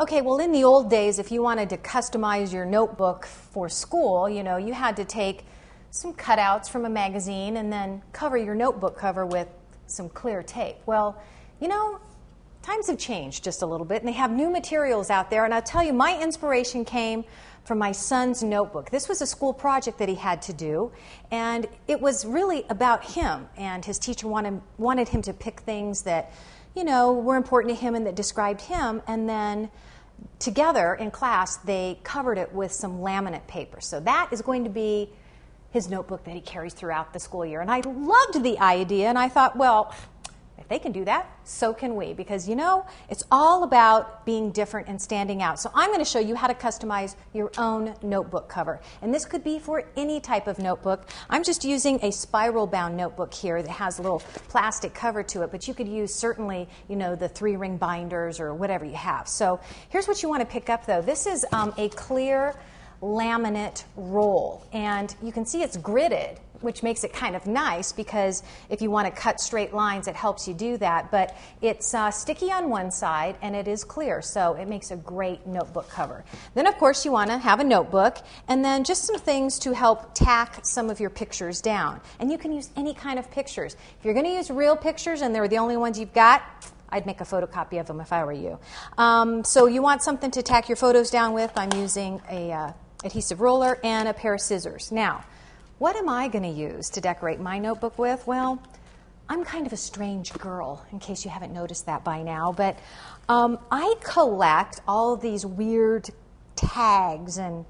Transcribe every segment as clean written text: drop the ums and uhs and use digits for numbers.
Okay, well, in the old days, if you wanted to customize your notebook for school, you had to take some cutouts from a magazine and then cover your notebook cover with some clear tape. Well, times have changed just a little bit, and they have new materials out there. And I'll tell you, my inspiration came from my son's notebook. This was a school project that he had to do, and it was really about him. And his teacher wanted him to pick things that, were important to him and that described him. And then together in class, they covered it with some laminate paper. So that is going to be his notebook that he carries throughout the school year. And I loved the idea, and I thought, well, if they can do that, so can we. Because, it's all about being different and standing out. So I'm going to show you how to customize your own notebook cover. And this could be for any type of notebook. I'm just using a spiral-bound notebook here that has a little plastic cover to it. But you could use, certainly, the 3-ring binders or whatever you have. So here's what you want to pick up, though. This is a clear laminate roll. And you can see it's gridded, which makes it kind of nice because if you want to cut straight lines, it helps you do that. But it's sticky on one side and it is clear, so it makes a great notebook cover. Then, of course, you want to have a notebook and then just some things to help tack some of your pictures down. And you can use any kind of pictures. If you're going to use real pictures and they're the only ones you've got, I'd make a photocopy of them if I were you. So you want something to tack your photos down with. I'm using a adhesive roller and a pair of scissors. Now, what am I going to use to decorate my notebook with? Well, I'm kind of a strange girl, in case you haven't noticed that by now, but I collect all of these weird tags and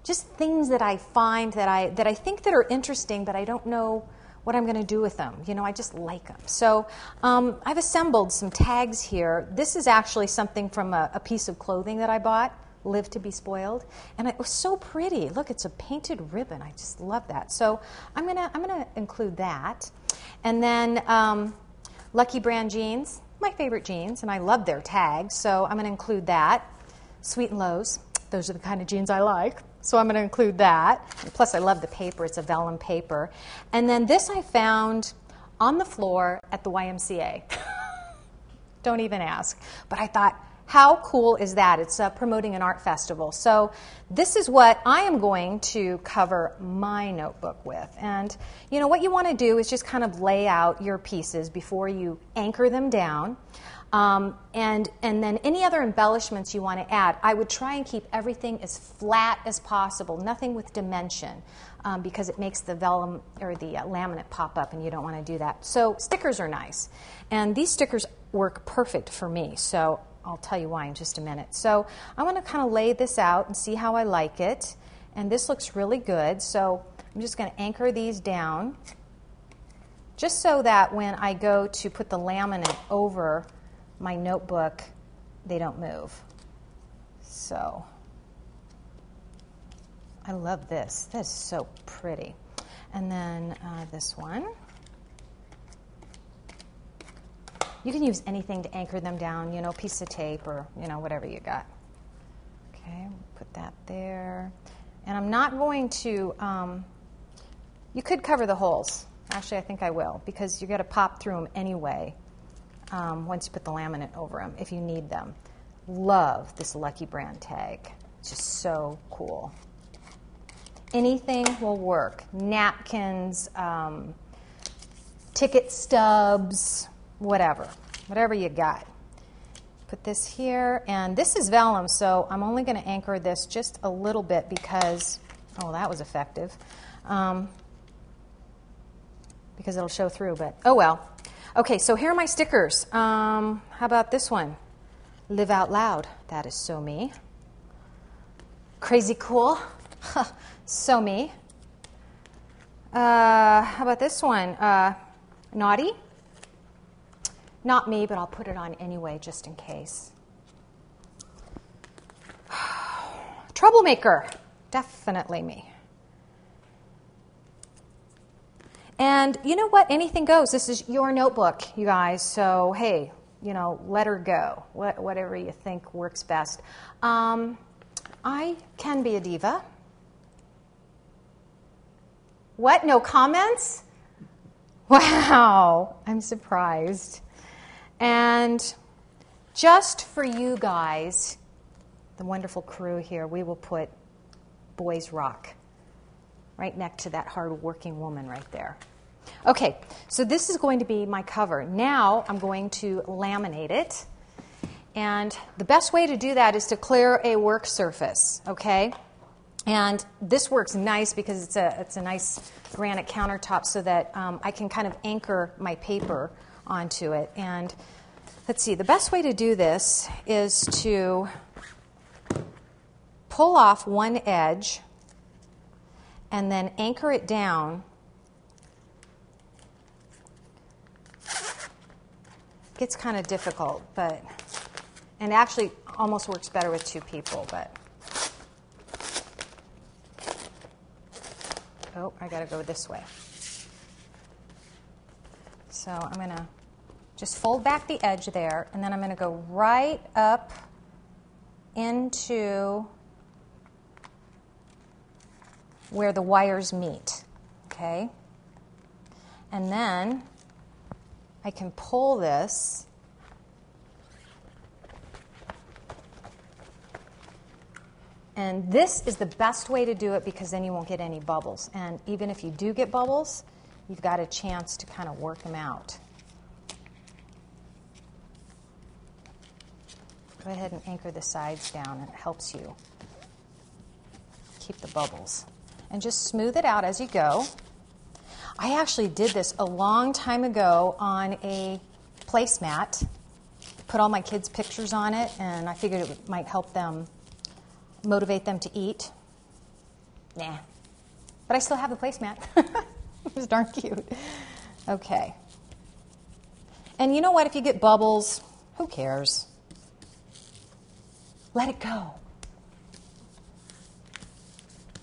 just things that I find that I think that are interesting, but I don't know what I'm going to do with them. I just like them. So I've assembled some tags here. This is actually something from a piece of clothing that I bought. Live to be spoiled, and it was so pretty. Look, it's a painted ribbon. I just love that. So I'm gonna include that, and then Lucky Brand jeans, my favorite jeans, and I love their tags. So I'm gonna include that. Sweet and Lows, those are the kind of jeans I like. So I'm gonna include that. And plus, I love the paper. It's a vellum paper, and then this I found on the floor at the YMCA. Don't even ask. But I thought, how cool is that? It's promoting an art festival. So this is what I am going to cover my notebook with. And what you want to do is just kind of lay out your pieces before you anchor them down. And then any other embellishments you want to add, I would try and keep everything as flat as possible, nothing with dimension, because it makes the vellum or the laminate pop up, and you don't want to do that. So stickers are nice. And these stickers work perfect for me. So I'll tell you why in just a minute. So I want to kind of lay this out and see how I like it. And this looks really good. So I'm just going to anchor these down just so that when I go to put the laminate over my notebook, they don't move. So I love this. This is so pretty. And then this one. You can use anything to anchor them down, piece of tape or, whatever you got. Okay, put that there. And I'm not going to, you could cover the holes. Actually, I think I will, because you got to pop through them anyway once you put the laminate over them, if you need them. Love this Lucky Brand tag. It's just so cool. Anything will work. Napkins, ticket stubs, whatever you got. Put this here, and this is vellum, so I'm only going to anchor this just a little bit because, that was effective, because it'll show through, but oh well. Okay, so here are my stickers. How about this one? Live out loud. That is so me. Crazy cool. So me. How about this one? Naughty. Not me, but I'll put it on anyway, just in case. Troublemaker. Definitely me. And you know what? Anything goes. This is your notebook, you guys. So, hey, let her go. Whatever you think works best. I can be a diva. What? No comments? Wow. I'm surprised. And just for you guys, the wonderful crew here, we will put Boys Rock right next to that hard-working woman right there. Okay, so this is going to be my cover. Now I'm going to laminate it. And the best way to do that is to clear a work surface, okay? And this works nice because it's a nice granite countertop so that I can kind of anchor my paper onto it. And let's see, the best way to do this is to pull off one edge and then anchor it down. It gets kind of difficult, but, and actually almost works better with two people, but. Oh, I got to go this way. So I'm going to just fold back the edge there, and then I'm going to go right up into where the wires meet, okay? And then I can pull this and this is the best way to do it because then you won't get any bubbles. And even if you do get bubbles, you've got a chance to kind of work them out. Go ahead and anchor the sides down, and it helps you keep the bubbles. And just smooth it out as you go. I actually did this a long time ago on a placemat. Put all my kids' pictures on it, and I figured it might help them, motivate them to eat. Nah. But I still have the placemat. It was darn cute. Okay. And you know what? If you get bubbles, who cares? Let it go.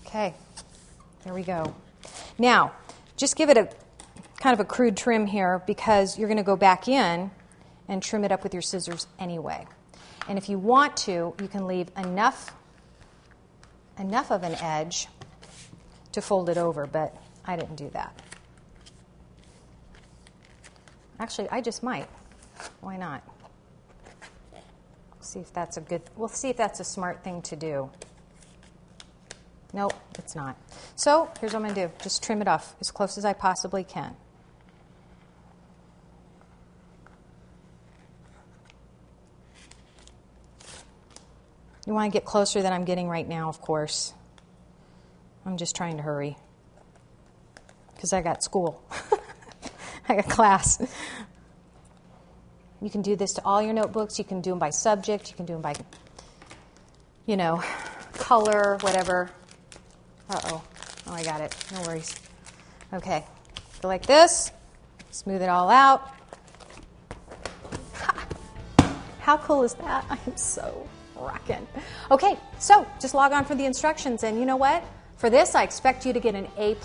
Okay. There we go. Now, just give it a kind of a crude trim here because you're going to go back in and trim it up with your scissors anyway. And if you want to, you can leave enough of an edge to fold it over, but I didn't do that. Actually, I just might. Why not? See if that's we'll see if that's a smart thing to do. Nope, it's not. So here's what I'm going to do. Just trim it off as close as I possibly can. You want to get closer than I'm getting right now, of course. I'm just trying to hurry because I got school. I got class. You can do this to all your notebooks. You can do them by subject. You can do them by, color, whatever. Uh-oh. Oh, I got it. No worries. Okay. Go like this. Smooth it all out. Ha! How cool is that? I am so rocking. Okay, so just log on for the instructions. And you know what? For this, I expect you to get an A+.